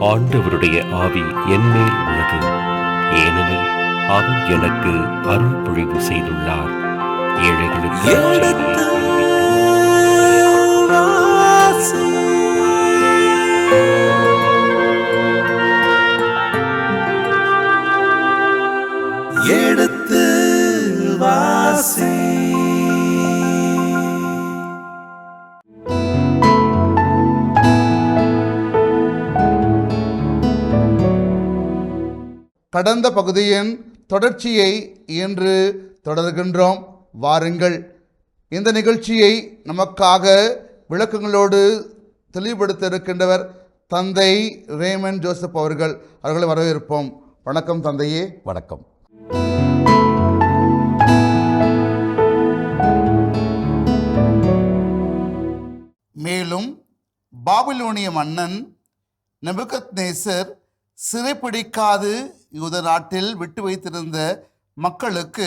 ஆண்டவருடைய ஆவி என்மேல் உள்ளது, ஏனெனில் அவர் எனக்கு அருள் பொழிவு செய்துள்ளார். ஏழைகளுக்கு எடுத்து வாசி. கடந்த பகுதியின் தொடர்ச்சியை இன்று தொடர்கின்றோம். வாருங்கள், இந்த நிகழ்ச்சியை நமக்காக விளக்கங்களோடு தெளிவுபடுத்த இருக்கின்றவர் தந்தை ரேமன் ஜோசப் அவர்களை வரவேற்போம். வணக்கம் தந்தையே. வணக்கம். மேலும் பாபிலோனிய மன்னன் நெபுகத்நேசர் சிறைப்பிடிக்காது யூத நாட்டில் விட்டு வைத்திருந்த மக்களுக்கு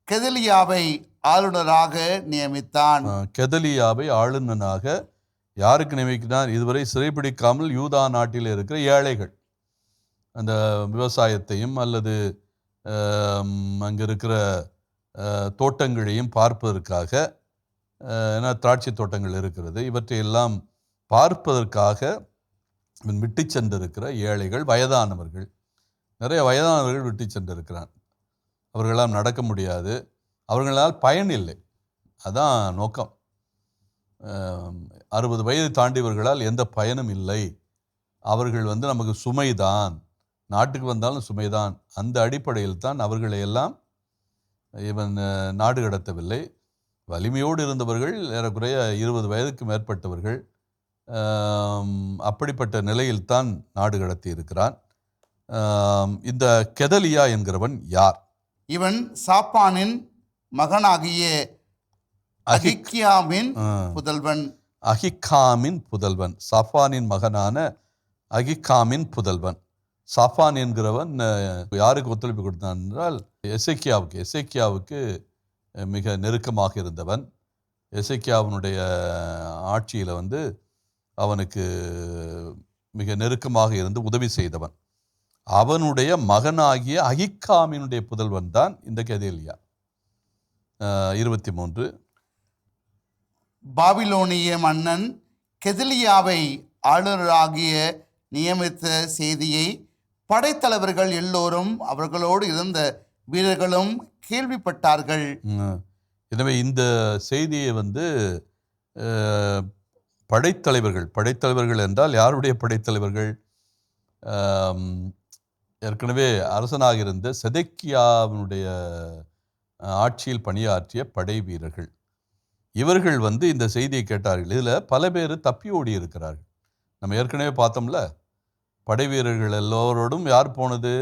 கெதலியாவை ஆளுநராக நியமித்தான். கெதலியாவை ஆளுநராக யாருக்கு நியமிக்கிறார்? இதுவரை சிறைப்பிடிக்காமல் யூதா நாட்டில் இருக்கிற ஏழைகள், அந்த விவசாயத்தையும் அல்லது அங்கே இருக்கிற தோட்டங்களையும் பார்ப்பதற்காக, ஏன்னா திராட்சை தோட்டங்கள் இருக்கிறது, இவற்றையெல்லாம் பார்ப்பதற்காக விட்டு சென்றிருக்கிற ஏழைகள், வயதானவர்கள், நிறைய வயதானவர்கள் விட்டு சென்றிருக்கிறான். அவர்களால் நடக்க முடியாது, அவர்களால் பயன் இல்லை. அதான் நோக்கம். 60 வயது தாண்டியவர்களால் எந்த பயனும் இல்லை. அவர்கள் நமக்கு சுமைதான், நாட்டுக்கு வந்தாலும் சுமைதான். அந்த அடிப்படையில் தான் அவர்களை எல்லாம் இவன் நாடு கடத்தவில்லை. வலிமையோடு இருந்தவர்கள், ஏறக்குறைய 20 வயதுக்கு மேற்பட்டவர்கள், அப்படிப்பட்ட நிலையில்தான் நாடு கடத்தி இருக்கிறான். இந்த கெதலியா என்கிறவன் யார்? இவன் சாப்பானின் மகனாகிய அகிக்காமின் புதல்வன். அகிக்காமின் புதல்வன், சாப்பானின் மகனான அகிக்காமின் புதல்வன். சாப்பான் என்கிறவன் யாருக்கு ஒத்துழைப்பு கொடுத்தான் என்றால் எசேக்கியாவுக்கு மிக நெருக்கமாக இருந்தவன். எசேக்கியாவினுடைய ஆட்சியில் அவனுக்கு மிக நெருக்கமாக இருந்து உதவி செய்தவன். அவனுடைய மகனாகிய அகிக்காமினுடைய புதல்வன் தான் இந்த கெதலியா. 23. பாபிலோனிய மன்னன் கெதலியாவை ஆளுநராகிய நியமித்த செய்தியை படைத்தலைவர்கள் எல்லோரும் அவர்களோடு இருந்த வீரர்களும் கேள்விப்பட்டார்கள். எனவே இந்த செய்தியை படைத்தலைவர்கள் என்றால் யாருடைய படைத்தலைவர்கள்? ஏற்கனவே அரசனாக இருந்த செதக்கியாவினுடைய ஆட்சியில் பணியாற்றிய படை வீரர்கள். இவர்கள் இந்த செய்தியை கேட்டார்கள். இதில் பல பேர் தப்பி ஓடி இருக்கிறார்கள். நம்ம ஏற்கனவே பார்த்தோம்ல, படை வீரர்கள் எல்லோரோடும் யார் போனது?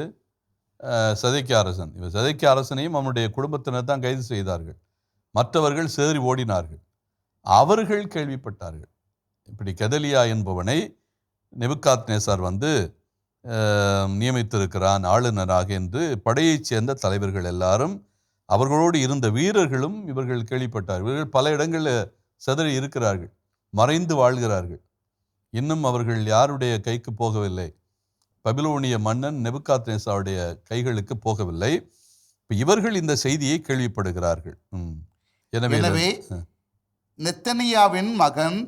செதக்கியா அரசன். இவர் செதக்கியா அரசனையும் அவனுடைய குடும்பத்தினர் தான் கைது செய்தார்கள். மற்றவர்கள் சிதறி ஓடினார்கள். அவர்கள் கேள்விப்பட்டார்கள், இப்படி கெதலியா என்பவனை நெபுகாத்நேசர் நியமித்திருக்கிறான் ஆளுநராக என்று. படையைச் சேர்ந்த தலைவர்கள் எல்லாரும், அவர்களோடு இருந்த வீரர்களும் இவர்கள் கேள்விப்பட்டார்கள். இவர்கள் பல இடங்களில் சிதறி இருக்கிறார்கள், மறைந்து வாழ்கிறார்கள். இன்னும் அவர்கள் யாருடைய கைக்கு போகவில்லை? பபிலோனிய மன்னன் நெபுகாத்நேசருடைய கைகளுக்கு போகவில்லை. இவர்கள் இந்த செய்தியை கேள்விப்படுகிறார்கள். எனவே நெத்தனியாவின் மகன்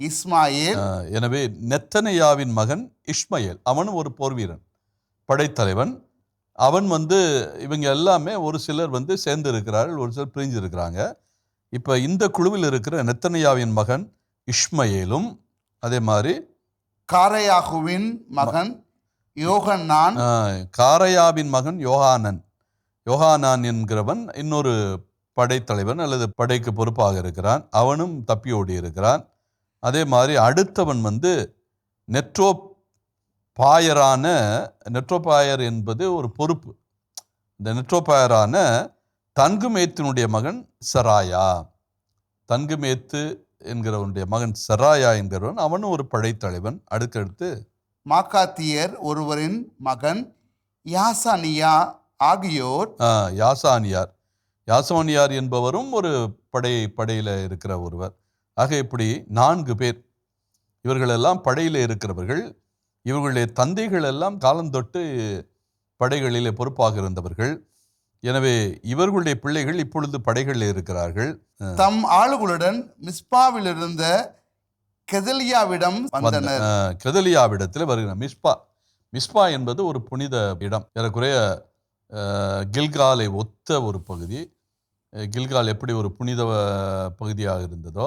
இஸ்மாயேல். எனவே நெத்தனியாவின் மகன் இஸ்மாயேல், அவனும் ஒரு போர் வீரன், படைத்தலைவன். அவன் இவங்க எல்லாமே ஒரு சிலர் சேர்ந்து இருக்கிறார்கள், ஒரு சிலர் பிரிஞ்சு இருக்கிறாங்க. இப்போ இந்த குழுவில் இருக்கிற நெத்தனியாவின் மகன் இஸ்மாயேலும், அதே மாதிரி காரையாகுவின் மகன் யோகன்னான், காரையாவின் மகன் யோகானான் என்கிறவன் இன்னொரு படைத்தலைவன் அல்லது படைக்கு பொறுப்பாக இருக்கிறான். அவனும் தப்பியோடி இருக்கிறான். அதே மாதிரி அடுத்தவன் நெட்ரோபாயர் என்பது ஒரு பொறுப்பு. இந்த நெட்ரோபாயரான தன்குமேத்தினுடைய மகன் செராயா. தன்குமேத்து என்கிறவனுடைய மகன் செராயா என்கிறவன், அவனும் ஒரு படைத்தலைவன். அடுத்தடுத்து மாக்காத்தியர் ஒருவரின் மகன் யாசானியா ஆகியோர். யாசோனியார் என்பவரும் ஒரு படையில் இருக்கிற ஒருவர். ஆக இப்படி 4 பேர். இவர்களெல்லாம் படையில் இருக்கிறவர்கள். இவர்களுடைய தந்தைகள் எல்லாம் காலந்தொட்டு படைகளிலே பொறுப்பாக இருந்தவர்கள். எனவே இவர்களுடைய பிள்ளைகள் இப்பொழுது படைகளில் இருக்கிறார்கள். தம் ஆளுகளுடன் மிஸ்பாவில் இருந்த கெதலியாவிடம் வந்தனர். கெதலியாவிடத்தில் வருகிறார். மிஸ்பா என்பது ஒரு புனித இடம். ஏறக்குறைய கில்காலை ஒத்த ஒரு பகுதி. கில்கால் எப்படி ஒரு புனித பகுதியாக இருந்ததோ,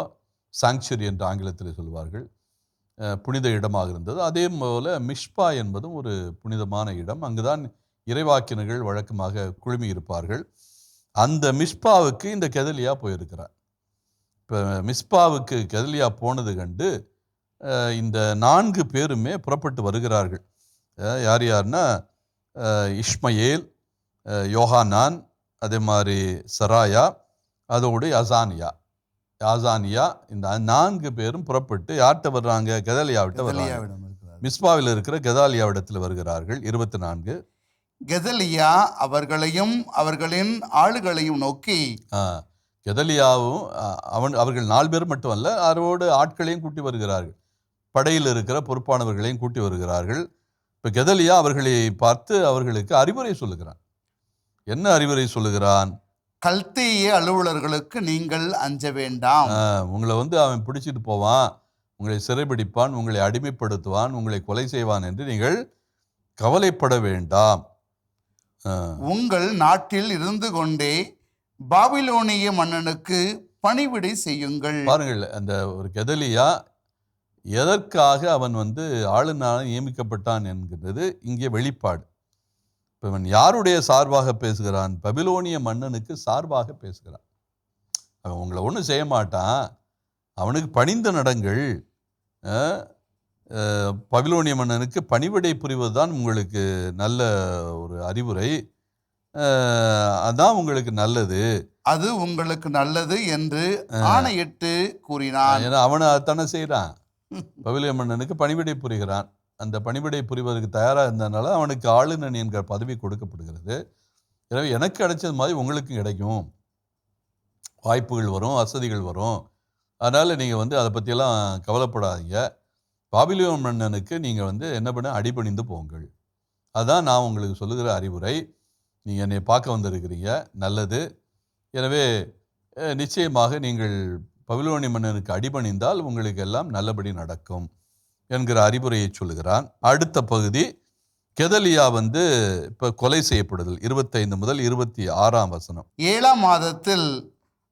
சாங்சுரி என்று ஆங்கிலத்தில் சொல்வார்கள், புனித இடமாக இருந்தது, அதே போல மிஸ்பா என்பதும் ஒரு புனிதமான இடம். அங்குதான் இறைவாக்கினர்கள் வழக்கமாக குழுமி இருப்பார்கள். அந்த மிஸ்பாவுக்கு இந்த கெதலியா போயிருக்கிறார். இப்போ மிஸ்பாவுக்கு கெதலியா போனது கண்டு இந்த 4 பேருமே புறப்பட்டு வருகிறார்கள். யார் யார்னா இஷ்மயேல், யோகானான், அதே மாதிரி சராயா, அதோடு யாசானியா, இந்த 4 பேரும் புறப்பட்டு யார்கிட்ட வர்றாங்க? கெதலியாவிட்ட வர்றாங்க. மிஸ்பாவில் இருக்கிற கெதாலியாவிடத்தில் வருகிறார்கள். 24. கெதலியா அவர்களையும் அவர்களின் ஆளுகளையும் நோக்கி, கெதலியாவும் அவர்கள் 4 பேர் மட்டும் அல்ல, அவரோடு ஆட்களையும் கூட்டி வருகிறார்கள். படையில் இருக்கிற பொறுப்பானவர்களையும் கூட்டி வருகிறார்கள். இப்போ கெதலியா அவர்களை பார்த்து அவர்களுக்கு அறிவுரை சொல்லுகிறான். என்ன அறிவுரை சொல்லுகிறான்? கல்தேய அலுவலர்களுக்கு நீங்கள் அஞ்ச வேண்டாம். உங்களை அவன் பிடிச்சிட்டு போவான், உங்களை சிறைபிடிப்பான், உங்களை அடிமைப்படுத்துவான், உங்களை கொலை செய்வான் என்று நீங்கள் கவலைப்பட வேண்டாம். உங்கள் நாட்டில் இருந்து கொண்டே பாபிலோனிய மன்னனுக்கு பணிவிடை செய்யுங்கள். பாருங்கள், அந்த ஒரு கெதலியா எதற்காக அவன் ஆளுநராக நியமிக்கப்பட்டான் என்கிறது இங்கே வெளிப்பாடு. இப்போ அவன் யாருடைய சார்பாக பேசுகிறான்? பபிலோனிய மன்னனுக்கு சார்பாக பேசுகிறான். அவன் உங்களை ஒன்றும் செய்ய மாட்டான், அவனுக்கு பணிந்து நடங்கள். பபிலோனிய மன்னனுக்கு பணிவிடை புரிவது தான் உங்களுக்கு நல்ல ஒரு அறிவுரை, அதான் உங்களுக்கு நல்லது, அது உங்களுக்கு நல்லது என்று ஆணையிட்டு கூறினான். ஏன்னா அவனை அத்தனை செய்கிறான். பபிலோனிய மன்னனுக்கு பணிவிடை புரிகிறான். அந்த பணிவிடை புரிவதற்கு தயாராக இருந்ததுனால அவனுக்கு ஆளுநன் என்கிற பதவி கொடுக்கப்படுகிறது. எனவே எனக்கு கிடைச்சது மாதிரி உங்களுக்கும் கிடைக்கும், வாய்ப்புகள் வரும், வசதிகள் வரும். அதனால் நீங்கள் அதை பற்றியெல்லாம் கவலைப்படாதீங்க. பாபிலோன் மன்னனுக்கு நீங்கள் என்ன பண்ண, அடிபணிந்து போங்கள். அதுதான் நான் உங்களுக்கு சொல்லுகிற அறிவுரை. நீங்கள் என்னை பார்க்க வந்திருக்கிறீங்க, நல்லது. எனவே நிச்சயமாக நீங்கள் பபிலோனிய மன்னனுக்கு அடிபணிந்தால் உங்களுக்கு எல்லாம் நல்லபடி நடக்கும் என்கிற அறிவுரையை சொல்லுகிறான். அடுத்த பகுதி, கெதலியா இப்போ கொலை செய்யப்படுதல். 25 முதல் 26 வசனம். 7ஆம் மாதத்தில்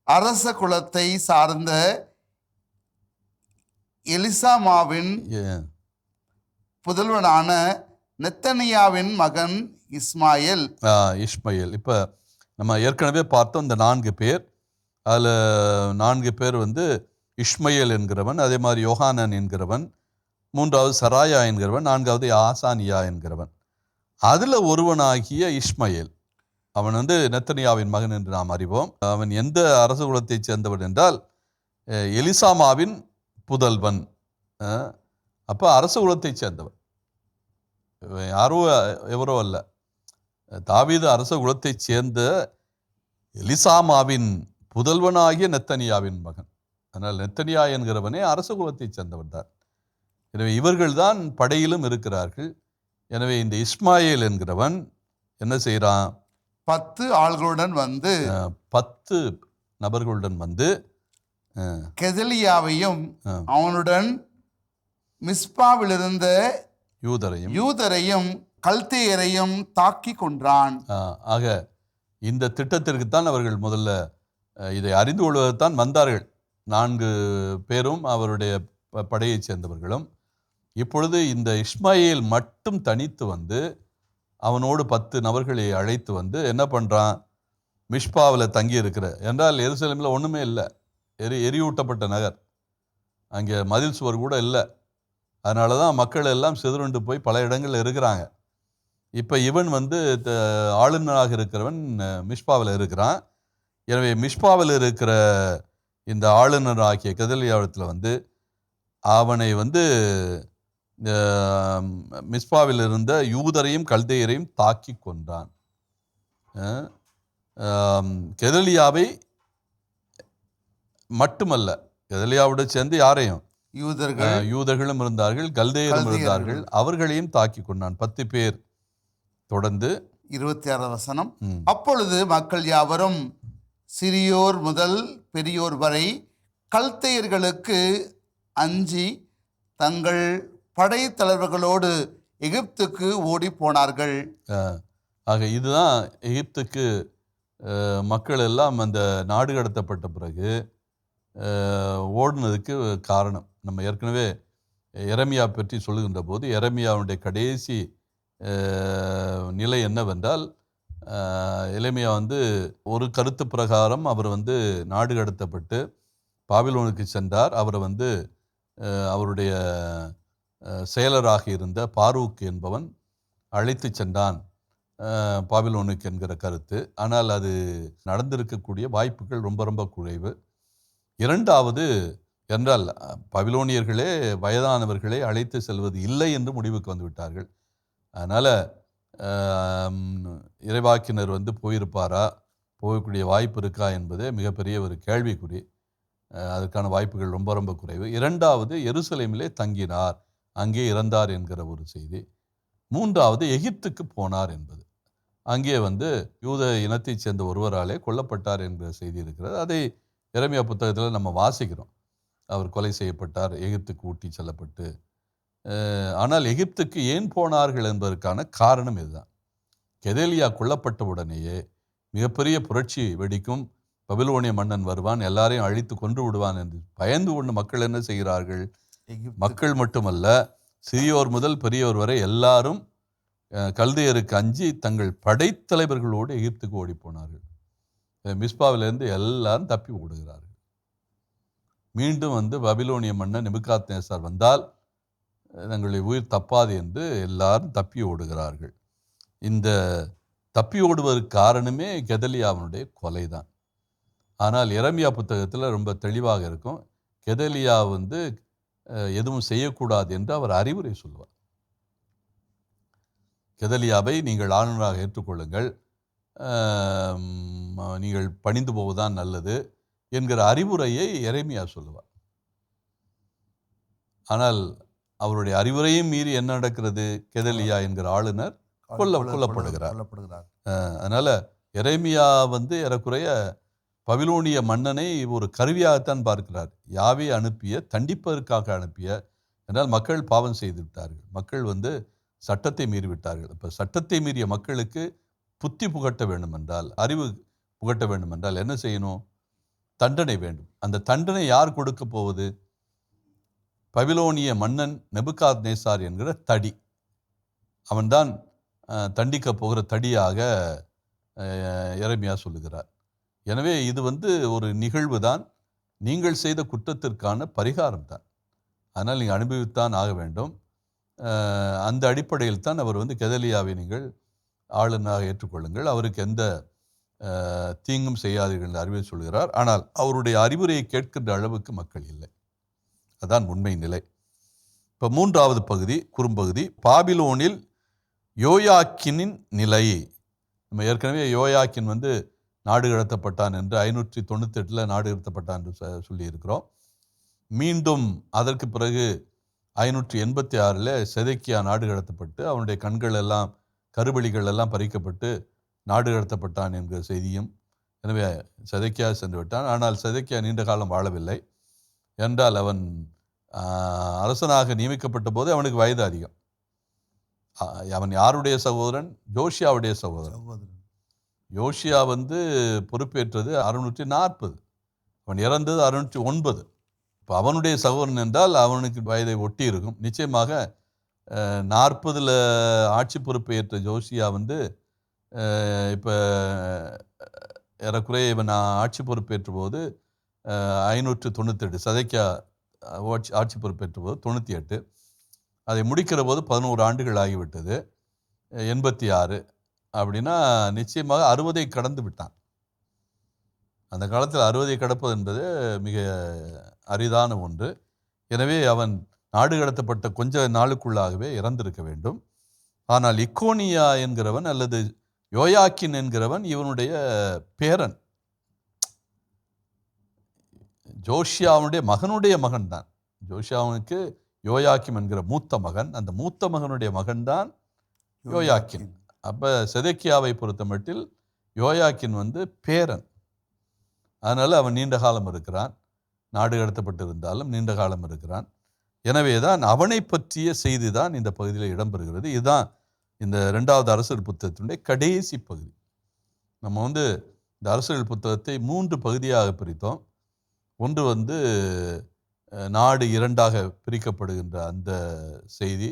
அரச குலத்தை சார்ந்த எலிசாமாவின் புதல்வனான நெத்தனியாவின் மகன் இஸ்மாயேல். இப்போ நம்ம ஏற்கனவே பார்த்தோம் இந்த 4 பேர். அதில் 4 பேர் இஷ்மயேல் என்கிறவன், அதே மாதிரி யோகானன் என்கிறவன், 3வது சராயா என்கிறவன், 4வது யாசானியா என்கிறவன். அதில் ஒருவனாகிய இஷ்மயேல், அவன் நெத்தனியாவின் மகன் என்று நாம் அறிவோம். அவன் எந்த அரச குலத்தைச் சேர்ந்தவன் என்றால் எலிசாமாவின் புதல்வன். அப்போ அரச குலத்தைச் சேர்ந்தவன், யாரோ எவரோ அல்ல, தாவீது அரச குலத்தைச் சேர்ந்த எலிசாமாவின் புதல்வனாகிய நெத்தனியாவின் மகன். அதனால் நெத்தனியா என்கிறவனே அரச குலத்தைச் சேர்ந்தவன் தான். எனவே இவர்கள்தான் படையிலும் இருக்கிறார்கள். எனவே இந்த இஸ்மாயேல் என்கிறவன் என்ன செய்கிறான்? 10 ஆள்களுடன் 10 நபர்களுடன் கெதலியாவையும் அவனுடன் மிஸ்பாவிலிருந்த யூதரையும் கல்தேயரையும் தாக்கி கொன்றான். ஆக இந்த திட்டத்திற்கு தான் அவர்கள் முதல்ல இதை அறிந்து கொள்வதற்தான் வந்தார்கள். 4 பேரும் அவருடைய படையைச் சேர்ந்தவர்களும். இப்பொழுது இந்த இஸ்மாயேல் மட்டும் தனித்து அவனோடு 10 நபர்களை அழைத்து என்ன பண்ணுறான்? மிஸ்பாவில் தங்கி இருக்கிற, என்றால் எருசலேமில் ஒன்றுமே இல்லை, எரியூட்டப்பட்ட நகர், அங்கே மதில் சுவர் கூட இல்லை. அதனால தான் மக்கள் எல்லாம் சிதறுண்டு போய் பல இடங்களில் இருக்கிறாங்க. இப்போ இவன் ஆளுநராக இருக்கிறவன் மிஸ்பாவில் இருக்கிறான். எனவே மிஸ்பாவில் இருக்கிற இந்த ஆளுநராகிய கெதலியாவிடத்தில் அவனை மிஸ்பாவில் இருந்த யூதரையும் கல்தேயரையும் தாக்கி கொன்றான். கெதலியாவை மட்டுமல்ல, கெதலியாவோடு சேர்ந்து யாரையும், யூதர்களும் இருந்தார்கள், கல்தேயரும் இருந்தார்கள். அவர்களையும் தாக்கி கொண்டான். 10 பேர். தொடர்ந்து 26 வசனம். அப்பொழுது மக்கள் யாவரும் சிறியோர் முதல் பெரியோர் வரை கல்தேயர்களுக்கு அஞ்சி தங்கள் படைத்தலைவர்களோடு எகிப்துக்கு ஓடி போனார்கள். ஆக இதுதான் எகிப்துக்கு மக்கள் எல்லாம் அந்த நாடு கடத்தப்பட்ட பிறகு ஓடுனதுக்கு காரணம். நம்ம ஏற்கனவே எரேமியா பற்றி சொல்லுகின்ற போது எரேமியாவுடைய கடைசி நிலை என்னவென்றால், எரேமியா ஒரு கருத்து பிரகாரம் அவர் நாடு கடத்தப்பட்டு பாபிலோனுக்கு சென்றார். அவரை அவருடைய செயலராக இருந்த பாரூக் என்பவன் அழைத்து சென்றான் பாபிலோனுக்கு என்கிற கருத்து. ஆனால் அது நடந்திருக்கக்கூடிய வாய்ப்புகள் ரொம்ப ரொம்ப குறைவு. இரண்டாவது என்றால் பாபிலோனியர்களே வயதானவர்களே அழைத்து செல்வது இல்லை என்று முடிவுக்கு வந்துவிட்டார்கள். அதனால் இறைவாக்கினர் போயிருப்பாரா, போகக்கூடிய வாய்ப்பு இருக்கா என்பதே மிகப்பெரிய ஒரு கேள்விக்குறி. அதற்கான வாய்ப்புகள் ரொம்ப ரொம்ப குறைவு. இரண்டாவது, எருசலேமிலே தங்கினார், அங்கே இறந்தார் என்கிற ஒரு செய்தி. மூன்றாவது, எகிப்துக்கு போனார் என்பது. அங்கே யூத இனத்தைச் சேர்ந்த ஒருவராலே கொல்லப்பட்டார் என்கிற செய்தி இருக்கிறது. அதை எரேமியா புத்தகத்தில் நம்ம வாசிக்கிறோம். அவர் கொலை செய்யப்பட்டார், எகிப்துக்கு ஊட்டி செல்லப்பட்டு. ஆனால் எகிப்துக்கு ஏன் போனார்கள் என்பதற்கான காரணம் இதுதான். கெதேலியா கொல்லப்பட்ட உடனேயே மிகப்பெரிய புரட்சி வெடிக்கும், பபிலோனிய மன்னன் வருவான், எல்லாரையும் அழித்து கொன்று விடுவான் என்று பயந்து கொண்டு மக்கள் என்ன செய்கிறார்கள்? மக்கள் மட்டுமல்ல, சிறியோர் முதல் பெரியோர் வரை எல்லாரும் கல்தேயருக்கு அஞ்சி தங்கள் படைத்தலைவர்களோடு எகிப்துக்கு ஓடி போனார்கள். மிஸ்பாவிலிருந்து எல்லாரும் தப்பி ஓடுகிறார்கள். மீண்டும் பபிலோனிய மன்னன் நேபுகாத்நேச்சார் வந்தால் தங்களுடைய உயிர் தப்பாது என்று எல்லாரும் தப்பி ஓடுகிறார்கள். இந்த தப்பி ஓடுவதற்கு காரணமே கெதலியாவினுடைய கொலை தான். ஆனால் எரேமியா புத்தகத்தில் ரொம்ப தெளிவாக இருக்கும். கெதலியா எதுவும் செய்யக்கூடாது என்று அவர் அறிவுரை சொல்வார். கெதலியாவை நீங்கள் ஆளுநராக ஏற்றுக்கொள்ளுங்கள், நீங்கள் பணிந்து போவதுதான் நல்லது என்கிற அறிவுரையை எரேமியா சொல்லுவார். ஆனால் அவருடைய அறிவுரையும் மீறி என்ன நடக்கிறது? கெதலியா என்கிற ஆளுநர் கொல்லப்படுகிறார். அதனால எரேமியா ஏறக்குறைய பபிலோனிய மன்னனை ஒரு கருவியாகத்தான் பார்க்கிறார். யாவே அனுப்பிய, தண்டிப்பதற்காக அனுப்பிய. என்றால் மக்கள் பாவம் செய்து விட்டார்கள், மக்கள் சட்டத்தை மீறிவிட்டார்கள். இப்போ சட்டத்தை மீறிய மக்களுக்கு புத்தி புகட்ட வேண்டும் என்றால், அறிவு புகட்ட வேண்டும் என்றால் என்ன செய்யணும்? தண்டனை வேண்டும். அந்த தண்டனை யார் கொடுக்க போவது? பபிலோனிய மன்னன் நேபுகாத்நேச்சார் என்கிற தடி. அவன்தான் தண்டிக்க போகிற தடியாக எரேமியா சொல்லுகிறார். எனவே இது ஒரு நிகழ்வு தான், நீங்கள் செய்த குற்றத்திற்கான பரிகாரம் தான். அதனால் நீங்கள் அனுபவித்தான் ஆக வேண்டும். அந்த அடிப்படையில் தான் அவர் கெதலியாவை நீங்கள் ஆளுநராக ஏற்றுக்கொள்ளுங்கள், அவருக்கு எந்த தீங்கும் செய்யாதீர்கள் என்று அறிவுரை சொல்கிறார். ஆனால் அவருடைய அறிவுரையை கேட்கின்ற அளவுக்கு மக்கள் இல்லை. அதான் உண்மை நிலை. இப்போ மூன்றாவது பகுதி, குறும்பகுதி, பாபிலோனில் யோயாக்கினின் நிலை. நம்ம ஏற்கனவே யோயாக்கின் நாடு கடத்தப்பட்டான் என்று 598 நாடு கடத்தப்பட்டான் என்று சொல்லியிருக்கிறோம். மீண்டும் அதற்கு பிறகு 586 செதேக்கியா நாடு கடத்தப்பட்டு அவனுடைய கண்கள் எல்லாம், கருவழிகள் எல்லாம் பறிக்கப்பட்டு நாடு கடத்தப்பட்டான் என்கிற செய்தியும். எனவே செதேக்கியா சென்று விட்டான். ஆனால் செதேக்கியா நீண்ட காலம் வாழவில்லை. என்றால் அவன் அரசனாக நியமிக்கப்பட்ட போது அவனுக்கு வயது அதிகம். அவன் யாருடைய சகோதரன்? யோசியாவுடைய சகோதரன். யோசியா பொறுப்பேற்றது 640, அவன் இறந்தது 609. இப்போ அவனுடைய சகோதரன் என்றால் அவனுக்கு வயதை ஒட்டி இருக்கும். நிச்சயமாக 40 ஆட்சி பொறுப்பை ஏற்ற யோசியா இப்போ ஏறக்குறைய இவன் ஆட்சி பொறுப்பேற்ற போது 598, செதேக்கியா ஆட்சி பொறுப்பேற்ற போது 98, அதை முடிக்கிற போது 11 ஆண்டுகள் ஆகிவிட்டது. 86 அப்படின்னா நிச்சயமாக 60 கடந்து விட்டான். அந்த காலத்தில் 60 கடப்பது என்பது மிக அரிதான ஒன்று. எனவே அவன் நாடு கடத்தப்பட்ட கொஞ்ச நாளுக்குள்ளாகவே இறந்திருக்க வேண்டும். ஆனால் இக்கோனியா என்கிறவன் அல்லது யோயாக்கின் என்கிறவன் இவனுடைய பேரன், ஜோஷியாவுடைய மகனுடைய மகன் தான். ஜோஷியாவுக்கு யோயாக்கிம் என்கிற மூத்த மகன், அந்த மூத்த மகனுடைய மகன்தான் யோயாக்கின். அப்போ செதேக்கியாவை பொறுத்த மட்டில் யோயாக்கின் பேரன். அதனால் அவன் நீண்ட காலம் இருக்கிறான், நாடு கடத்தப்பட்டிருந்தாலும் நீண்ட காலம் இருக்கிறான். எனவே தான் அவனை பற்றிய செய்தி தான் இந்த பகுதியில் இடம்பெறுகிறது. இதுதான் இந்த 2வது அரசியல் புத்தகத்தினுடைய கடைசி பகுதி. நம்ம இந்த அரசியல் புத்தகத்தை 3 பகுதியாக பிரித்தோம். ஒன்று நாடு 2ஆக பிரிக்கப்படுகின்ற அந்த செய்தி,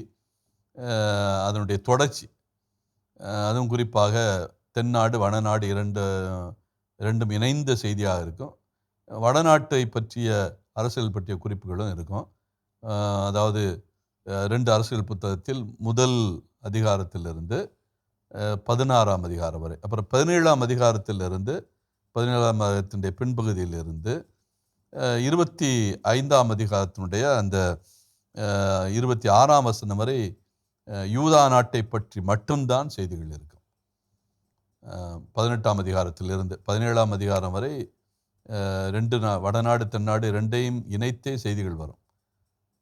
அதனுடைய தொடர்ச்சி. அதுவும் குறிப்பாக தென்னாடு வடநாடு இரண்டும் இணைந்த செய்தியாக இருக்கும். வடநாட்டை பற்றிய அரசியல் பற்றிய குறிப்புகளும் இருக்கும். அதாவது 2 அரசியல் புத்தகத்தில் முதல் அதிகாரத்திலிருந்து 16ஆம் அதிகாரம் வரை, அப்புறம் 17ஆம் அதிகாரத்திலிருந்து 17ஆம் அதிகாரத்தினுடைய பின்பகுதியிலிருந்து 25ஆம் அதிகாரத்தினுடைய அந்த 26ஆம் வசனம் வரை யூதா நாட்டை பற்றி மட்டும்தான் செய்திகள் இருக்கும். 18ஆம் அதிகாரத்திலிருந்து 17ஆம் அதிகாரம் வரை 2 வடநாடு தென்னாடு 2ஐயும் இணைத்தே செய்திகள் வரும்.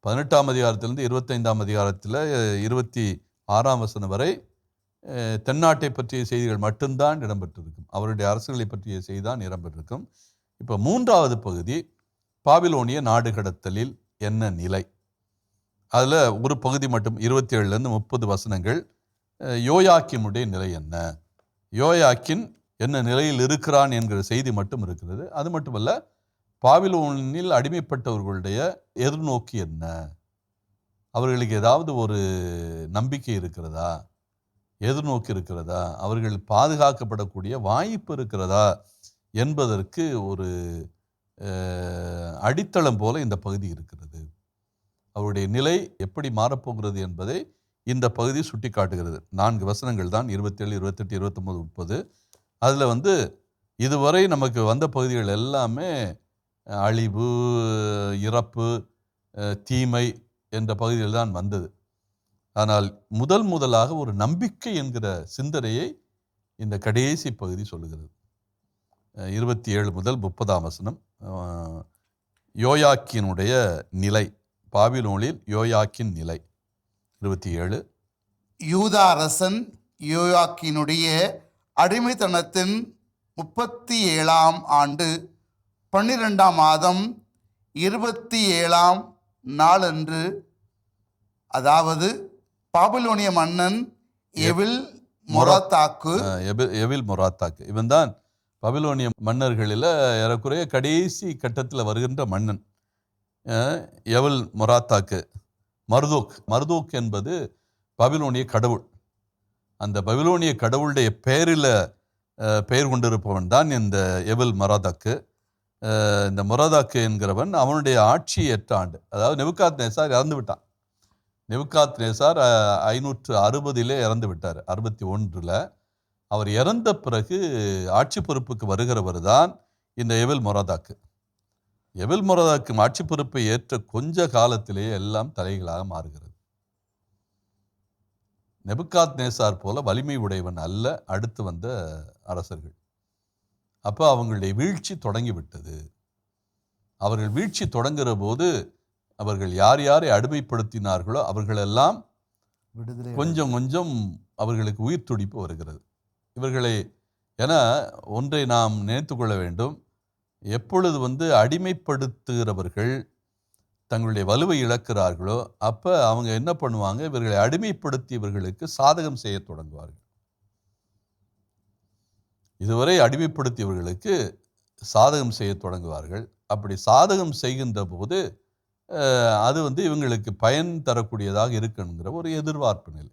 18ஆம் அதிகாரத்திலிருந்து 25ஆம் அதிகாரத்தில் 26ஆம் வசனம் வரை தென்னாட்டை பற்றிய செய்திகள் மட்டும்தான் இடம்பெற்றிருக்கும். அவருடைய அரசுகளை பற்றிய செய்தி தான் இடம்பெற்றிருக்கும். இப்போ 3வது பகுதி பாபிலோனிய நாடு கடத்தலில் என்ன நிலை. அதில் ஒரு பகுதி மட்டும் 27லேருந்து 30 வசனங்கள் யோயாக்கினுடைய நிலை என்ன, யோயாக்கின் என்ன நிலையில் இருக்கிறான் என்கிற செய்தி மட்டும் இருக்கிறது. அது மட்டுமல்ல, பாபிலோனில் அடிமைப்பட்டவர்களுடைய எதிர்நோக்கி என்ன, அவர்களுக்கு ஏதாவது ஒரு நம்பிக்கை இருக்கிறதா, எதிர்நோக்கி இருக்கிறதா, அவர்கள் பாதுகாக்கப்படக்கூடிய வாய்ப்பு இருக்கிறதா என்பதற்கு ஒரு அடித்தளம் போல இந்த பகுதி இருக்கிறது. அவருடைய நிலை எப்படி மாறப்போகிறது என்பதை இந்த பகுதி சுட்டி காட்டுகிறது. 4 வசனங்கள் தான், 27, 28, 29, 30. அதில் இதுவரை நமக்கு வந்த பகுதிகள் எல்லாமே அழிவு, இறப்பு, தீமை என்ற பகுதியில் தான் வந்தது. ஆனால் முதலாக ஒரு நம்பிக்கை என்கிற சிந்தனையை இந்த கடைசி பகுதி சொல்லுகிறது. 27 முதல் 30ஆம் வசனம், யோயாக்கினுடைய நிலை, பாபிலோனில் யோயாக்கின் நிலை. 27, யூதா அரசன் யோயாக்கினுடைய அடிமைத்தனத்தின் 37ஆம் ஆண்டு 12ஆம் மாதம் 27ஆம் நாளன்று, அதாவது பாபிலோனிய மன்னன் எவில் மொராத்தாக்கு இவன் தான் பாபிலோனிய மன்னர்களில் ஏறக்குறைய கடைசி கட்டத்தில் வருகின்ற மன்னன். எவில் மொராத்தாக்கு. மர்தோக் என்பது பாபிலோனிய கடவுள். அந்த பாபிலோனிய கடவுளுடைய பெயர் கொண்டிருப்பவன் தான் இந்த எவில் மொராதாக்கு. இந்த மொராதாக்கு என்கிறவன் அவனுடைய ஆட்சி 8 ஆண்டு, அதாவது நேபுகாத்நேசார் இறந்து விட்டான். நேபுகாத்நேசார் 560 இறந்து விட்டார். 61 அவர் இறந்த பிறகு ஆட்சி பொறுப்புக்கு வருகிறவர் தான் இந்த எவில் மொராதாக்கு. எவில் மொராதாக்கு ஆட்சி பொறுப்பை ஏற்ற கொஞ்ச காலத்திலேயே எல்லாம் தலைகளாக மாறுகிறது. நேபுகாத்நேசார் போல வலிமை உடையவன் அல்ல அடுத்து வந்த அரசர்கள். அப்போ அவங்களுடைய வீழ்ச்சி தொடங்கிவிட்டது. அவர்கள் வீழ்ச்சி தொடங்குகிற போது அவர்கள் யார் யாரை அடிமைப்படுத்தினார்களோ அவர்களெல்லாம் கொஞ்சம் கொஞ்சம் அவர்களுக்கு உயிர் துடிப்பு வருகிறது. இவர்களை என ஒன்றை நாம் நினைத்து கொள்ள வேண்டும். எப்பொழுது அடிமைப்படுத்துகிறவர்கள் தங்களுடைய வலுவை இழக்கிறார்களோ அப்போ அவங்க என்ன பண்ணுவாங்க, இவர்களை அடிமைப்படுத்தி இவர்களுக்கு சாதகம் செய்ய தொடங்குவார்கள். இதுவரை அடிமைப்படுத்தியவர்களுக்கு சாதகம் செய்ய தொடங்குவார்கள். அப்படி சாதகம் செய்கின்ற போது அது இவங்களுக்கு பயன் தரக்கூடியதாக இருக்குங்கிற ஒரு எதிர்பார்ப்பு நிலை.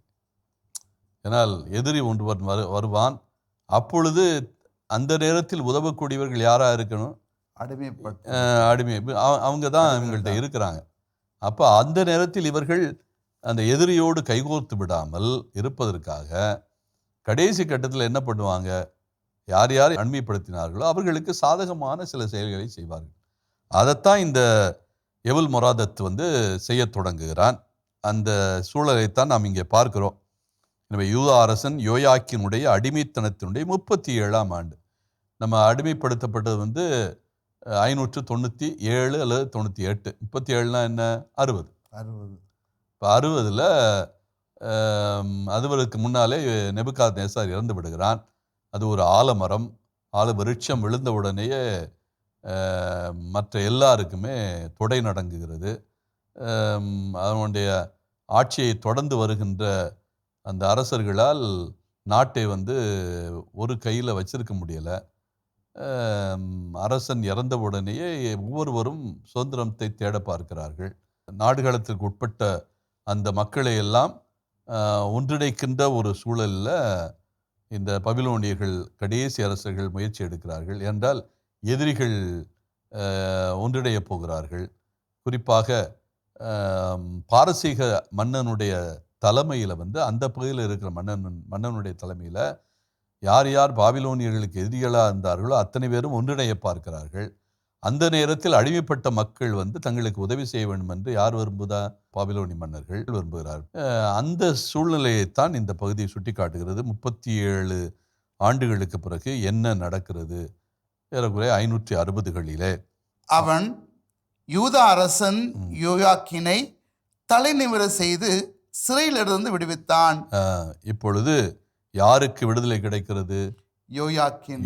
ஏனால் எதிரி ஒன்றுவன் வருவான். அப்பொழுது அந்த நேரத்தில் உதவக்கூடியவர்கள் யாராக இருக்கணும்? அடிமை அவங்க தான் இவங்கள்ட்ட இருக்கிறார். அப்போ அந்த நேரத்தில் இவர்கள் அந்த எதிரியோடு கைகோர்த்து விடாமல் இருப்பதற்காக கடைசி கட்டத்தில் என்ன பண்ணுவாங்க, யார் யாரை அடிமைப்படுத்தினார்களோ அவர்களுக்கு சாதகமான சில செயல்களை செய்வார்கள். அதைத்தான் இந்த எவில் மொராதத் செய்ய தொடங்குகிறான். அந்த சூழலைத்தான் நாம் இங்கே பார்க்கிறோம். எனவே யூதா அரசன் யோயாக்கினுடைய அடிமைத்தனத்தினுடைய 37ஆம் ஆண்டு. நம்ம அடிமைப்படுத்தப்பட்டது 597 அல்லது 98. 37னா என்ன? 60. 60. இப்போ 60ல் அதுவருக்கு முன்னாலே நேபுகாத்நேச்சார் இறந்து விடுகிறான். அது ஒரு ஆலமரம், விருட்சம் விழுந்த உடனேயே மற்ற எல்லாருக்குமே தொடை நடங்குகிறது. அவனுடைய ஆட்சியை தொடர்ந்து வருகின்ற அந்த அரசர்களால் நாட்டை ஒரு கையில் வச்சிருக்க முடியலை. அரசன் இறந்த உடனேயே ஒவ்வொருவரும் சுதந்திரத்தை தேட பார்க்கிறார்கள். நாடுகளத்திற்கு உட்பட்ட அந்த மக்களை எல்லாம் ஒன்றிணைக்கின்ற ஒரு சூழலில் இந்த பபிலோனியர்கள் கடைசி அரசர்கள் முயற்சி எடுக்கிறார்கள். என்றால் எதிரிகள் ஒன்றிணைய போகிறார்கள். குறிப்பாக பாரசீக மன்னனுடைய தலைமையில் அந்த பகுதியில் இருக்கிற மன்னனுடைய தலைமையில் யார் யார் பாபிலோனியர்களுக்கு எதிரிகளாக இருந்தார்களோ அத்தனை பேரும் ஒன்றிணைய பார்க்கிறார்கள். அந்த நேரத்தில் அடிமைப்பட்ட மக்கள் தங்களுக்கு உதவி செய்ய வேண்டும் என்று யார் விரும்புதா? பாபிலோனி மன்னர்கள் விரும்புகிறார்கள். அந்த சூழ்நிலையைத்தான் இந்த பகுதியை சுட்டி காட்டுகிறது. 37 ஆண்டுகளுக்கு பிறகு என்ன நடக்கிறது? ஏறக்குறைய 560களிலே அவன் யூதா அரசன் யோயாக்கினை தலைநிமிர செய்து சிறையிலிருந்து விடுவித்தான். இப்பொழுது யாருக்கு விடுதலை கிடைக்கிறது?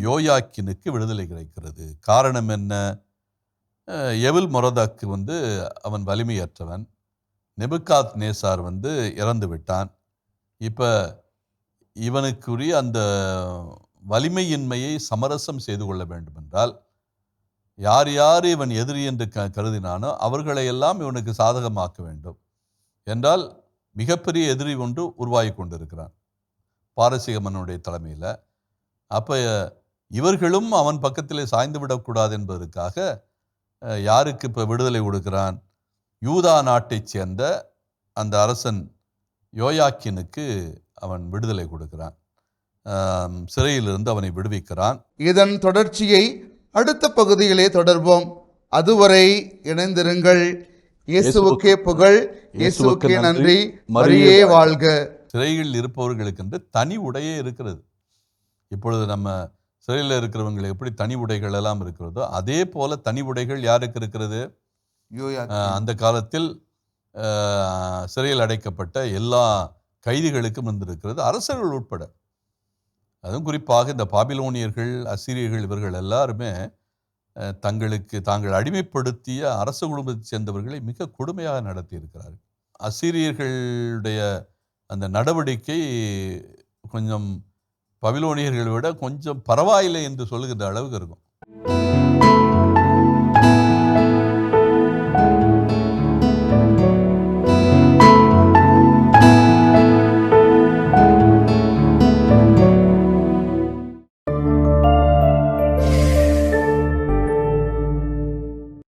யோயாக்கினுக்கு விடுதலை கிடைக்கிறது. காரணம் என்ன? எவில் மொரதாக்கு அவன் வலிமையற்றவன். நேபுகாத்நேச்சார் இறந்து விட்டான். இப்போ இவனுக்குரிய அந்த வலிமையின்மையை சமரசம் செய்து கொள்ள வேண்டும் என்றால் யார் யார் இவன் எதிரி என்று கருதினானோ அவர்களையெல்லாம் இவனுக்கு சாதகமாக்க வேண்டும் என்றால் மிகப்பெரிய எதிரி ஒன்று உருவாகி கொண்டிருக்கிறான் பாரசீக மன்னனுடைய தலைமையில். அப்போ இவர்களும் அவன் பக்கத்திலே சாய்ந்து விடக்கூடாது என்பதற்காக யாருக்கு இப்போ விடுதலை கொடுக்கிறான்? யூதா நாட்டைச் சேர்ந்த அந்த அரசன் யோயாக்கினுக்கு அவன் விடுதலை கொடுக்கிறான். சிறையிலிருந்து அவனை விடுவிக்கிறான். இதன் தொடர்ச்சியை அடுத்த பகுதியிலே தொடர்வோம். அதுவரை இணைந்திருங்கள். இயேசுவுக்கே புகழ், இயேசுவுக்கே நன்றி, மரியே வாழ்க. சிறையில் இருப்பவர்களுக்கென்று தனி உடையே இருக்கிறது. இப்பொழுது நம்ம சிறையில் இருக்கிறவங்களுக்கு எப்படி தனி உடைகள் எல்லாம் இருக்கிறதோ அதே போல தனி உடைகள் யாருக்கு இருக்கிறது? அந்த காலத்தில் சிறையில் அடைக்கப்பட்ட எல்லா கைதிகளுக்கும் இருந்திருக்கிறது, அரசர்கள் உட்பட. அதுவும் குறிப்பாக இந்த பாபிலோனியர்கள், அசீரியர்கள் இவர்கள் எல்லாருமே தாங்கள் அடிமைப்படுத்திய அரச குடும்பத்தை சேர்ந்தவர்களை மிக கொடுமையாக நடத்தி இருக்கிறார்கள். அசீரியர்களுடைய அந்த நடவடிக்கை கொஞ்சம் பபிலோனியர்களை விட கொஞ்சம் பரவாயில்லை என்று சொல்லுகின்ற அளவுக்கு இருக்கும்.